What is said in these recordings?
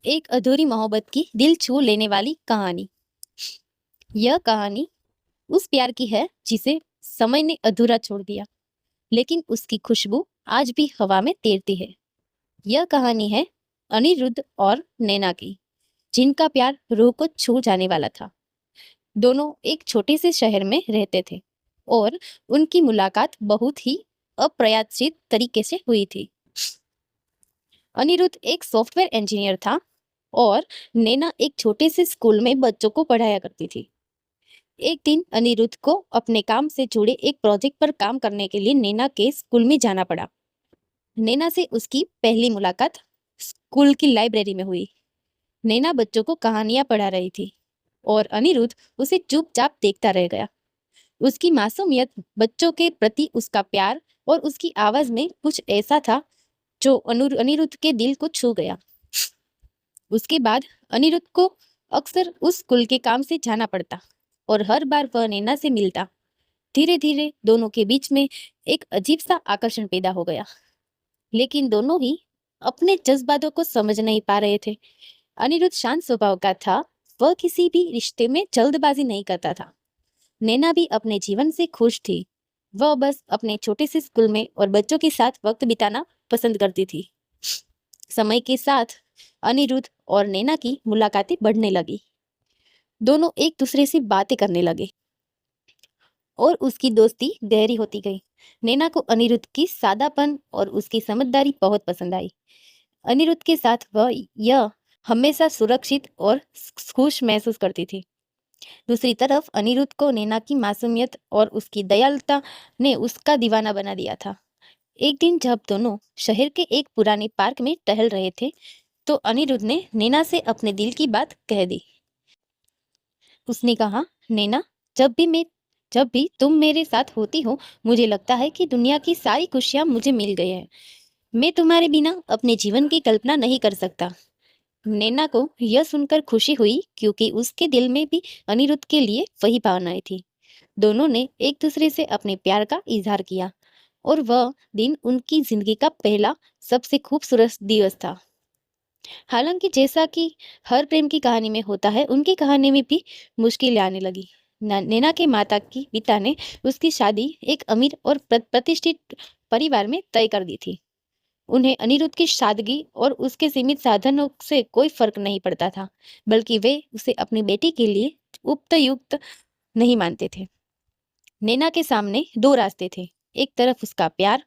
एक अधूरी मोहब्बत की दिल छू लेने वाली कहानी। यह कहानी उस प्यार की है जिसे समय ने अधूरा छोड़ दिया, लेकिन उसकी खुशबू आज भी हवा में तैरती है। यह कहानी है अनिरुद्ध और नैना की, जिनका प्यार रूह को छू जाने वाला था। दोनों एक छोटे से शहर में रहते थे और उनकी मुलाकात बहुत ही अप्रत्याशित तरीके से हुई थी। अनिरुद्ध एक सॉफ्टवेयर इंजीनियर था और नैना एक छोटे से स्कूल में बच्चों को पढ़ाया करती थी। एक दिन अनिरुद्ध को अपने काम से जुड़े एक प्रोजेक्ट पर काम करने के लिए नैना के स्कूल में जाना पड़ा। नैना से उसकी पहली मुलाकात स्कूल की लाइब्रेरी में हुई। नैना बच्चों को कहानियां पढ़ा रही थी और अनिरुद्ध उसे चुपचाप देखता रह गया। उसकी मासूमियत, बच्चों के प्रति उसका प्यार और उसकी आवाज में कुछ ऐसा था जो अनिरुद्ध के दिल को छू गया। उसके बाद अनिरुद्ध को अक्सर उस स्कूल के काम से जाना पड़ता और हर बार वह नैना से मिलता। धीरे धीरे दोनों के बीच में एक अजीब सा आकर्षण पैदा हो गया, लेकिन दोनों ही अपने जज्बातों को समझ नहीं पा रहे थे। अनिरुद्ध शांत स्वभाव का था, वह किसी भी रिश्ते में जल्दबाजी नहीं करता था। नैना भी अपने जीवन से खुश थी, वह बस अपने छोटे से स्कूल में और बच्चों के साथ वक्त बिताना पसंद करती थी। समय के साथ अनिरुद्ध और नैना की मुलाकातें बढ़ने लगी। दोनों एक दूसरे से बातें करने लगे और उसकी दोस्ती गहरी होती गई। नैना को अनिरुद्ध की सादापन और उसकी समझदारी बहुत पसंद आई। अनिरुद्ध के साथ वह यह हमेशा सुरक्षित और खुश महसूस करती थी। दूसरी तरफ अनिरुद्ध को नैना की मासूमियत और उसकी दयालुता ने उसका दीवाना बना दिया था। एक दिन जब दोनों शहर के एक पुराने पार्क में टहल रहे थे, तो अनिरुद्ध ने नैना से अपने दिल की बात कह दी। उसने कहा, नैना, जब भी तुम मेरे साथ होती हो, मुझे लगता है कि दुनिया की सारी खुशियां मुझे मिल गई है। मैं तुम्हारे बिना अपने जीवन की कल्पना नहीं कर सकता। नैना को यह सुनकर खुशी हुई, क्योंकि उसके दिल में भी अनिरुद्ध के लिए वही भावनाएं थी। दोनों ने एक दूसरे से अपने प्यार का इजहार किया और वह दिन उनकी जिंदगी का पहला सबसे खूबसूरत दिवस था। हालांकि जैसा कि हर प्रेम की कहानी में होता है, उनकी कहानी में भी मुश्किलें आने लगी। नैना के माता की पिता ने उसकी शादी एक अमीर और प्रतिष्ठित परिवार में तय कर दी थी। उन्हें अनिरुद्ध की सादगी और उसके सीमित साधनों से कोई फर्क नहीं पड़ता था, बल्कि वे उसे अपनी बेटी के लिए उपयुक्त नहीं मानते थे। नैना के सामने दो रास्ते थे। एक तरफ उसका प्यार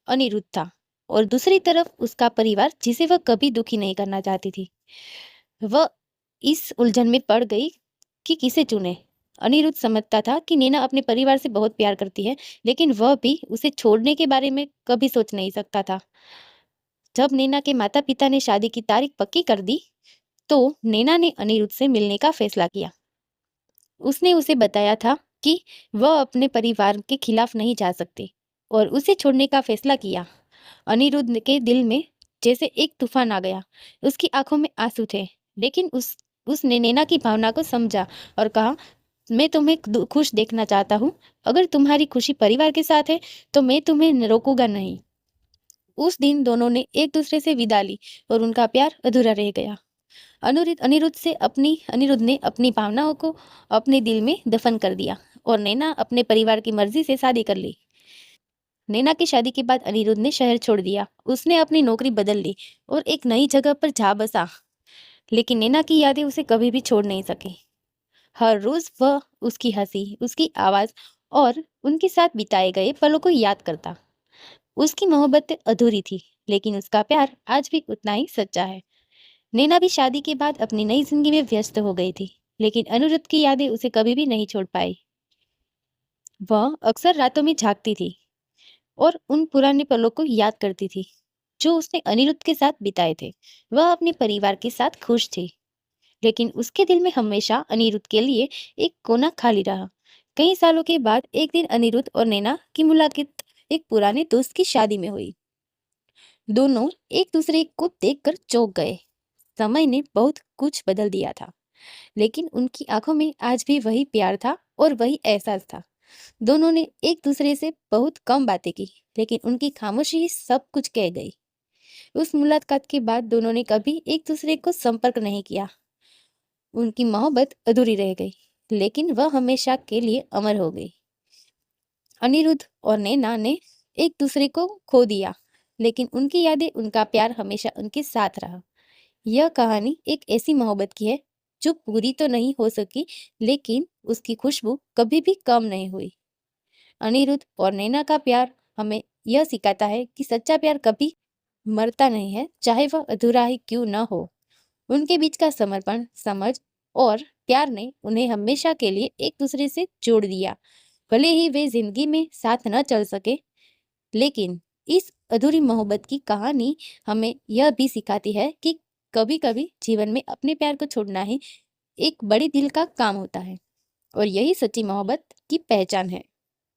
अनिरुद्ध था और दूसरी तरफ उसका परिवार, जिसे वह कभी दुखी नहीं करना चाहती थी। वह इस उलझन में पड़ गई कि किसे चुने। अनिरुद्ध समझता था कि नैना अपने परिवार से बहुत प्यार करती है, लेकिन वह भी उसे छोड़ने के बारे में कभी सोच नहीं सकता था। जब नैना के माता पिता ने शादी की तारीख पक्की कर दी, तो नैना ने अनिरुद्ध से मिलने का फैसला किया। उसने उसे बताया था कि वह अपने परिवार के खिलाफ नहीं जा सकती और उसे छोड़ने का फैसला किया। अनिरुद्ध के दिल में जैसे एक तूफान आ गया। उसकी आंखों में आंसू थे, लेकिन उसने नैना की भावना को समझा और कहा, मैं तुम्हें खुश देखना चाहता हूँ। अगर तुम्हारी खुशी परिवार के साथ है, तो मैं तुम्हें रोकूंगा नहीं। उस दिन दोनों ने एक दूसरे से विदा ली और उनका प्यार अधूरा रह गया। अनिरुद्ध ने अपनी भावनाओं को अपने दिल में दफन कर दिया और नैना अपने परिवार की मर्जी से शादी कर ली। नैना की शादी के बाद अनिरुद्ध ने शहर छोड़ दिया। उसने अपनी नौकरी बदल ली और एक नई जगह पर जा बसा, लेकिन नैना की यादें उसे कभी भी छोड़ नहीं सकी। हर रोज वह उसकी हंसी, उसकी आवाज और उनके साथ बिताए गए पलों को याद करता। उसकी मोहब्बत अधूरी थी, लेकिन उसका प्यार आज भी उतना ही सच्चा है। नैना भी शादी के बाद अपनी नई जिंदगी में व्यस्त हो गई थी, लेकिन अनिरुद्ध की यादें उसे कभी भी नहीं छोड़ पाई। वह अक्सर रातों में जागती थी और उन पुराने पलों को याद करती थी जो उसने अनिरुद्ध के साथ बिताए थे। वह अपने परिवार के साथ खुश थी, लेकिन उसके दिल में हमेशा अनिरुद्ध के लिए एक कोना खाली रहा। कई सालों के बाद एक दिन अनिरुद्ध और नैना की मुलाकात एक पुराने दोस्त की शादी में हुई। दोनों एक दूसरे को देखकर चौंक गए। समय ने बहुत कुछ बदल दिया था, लेकिन उनकी आंखों में आज भी वही प्यार था और वही एहसास था। दोनों ने एक दूसरे से बहुत कम बातें की, लेकिन उनकी खामोशी सब कुछ कह गई। उस मुलाकात के बाद दोनों ने कभी एक दूसरे को संपर्क नहीं किया। उनकी मोहब्बत अधूरी रह गई, लेकिन वह हमेशा के लिए अमर हो गई। अनिरुद्ध और नैना ने एक दूसरे को खो दिया, लेकिन उनकी यादें, उनका प्यार हमेशा उनके साथ रहा। यह कहानी एक ऐसी मोहब्बत की है जो पूरी तो नहीं हो सकी, लेकिन उसकी खुशबू कभी भी कम नहीं हुई। अनिरुद्ध और नैना का प्यार हमें यह सिखाता है कि सच्चा प्यार कभी मरता नहीं है, चाहे वह अधूरा ही क्यों न हो। उनके बीच का समर्पण, समझ और प्यार ने उन्हें हमेशा के लिए एक दूसरे से जोड़ दिया। भले ही वे जिंदगी में साथ न चल सके, लेकिन इस अधूरी मोहब्बत की कहानी हमें यह भी सिखाती है कि कभी कभी जीवन में अपने प्यार को छोड़ना ही एक बड़े दिल का काम होता है, और यही सच्ची मोहब्बत की पहचान है।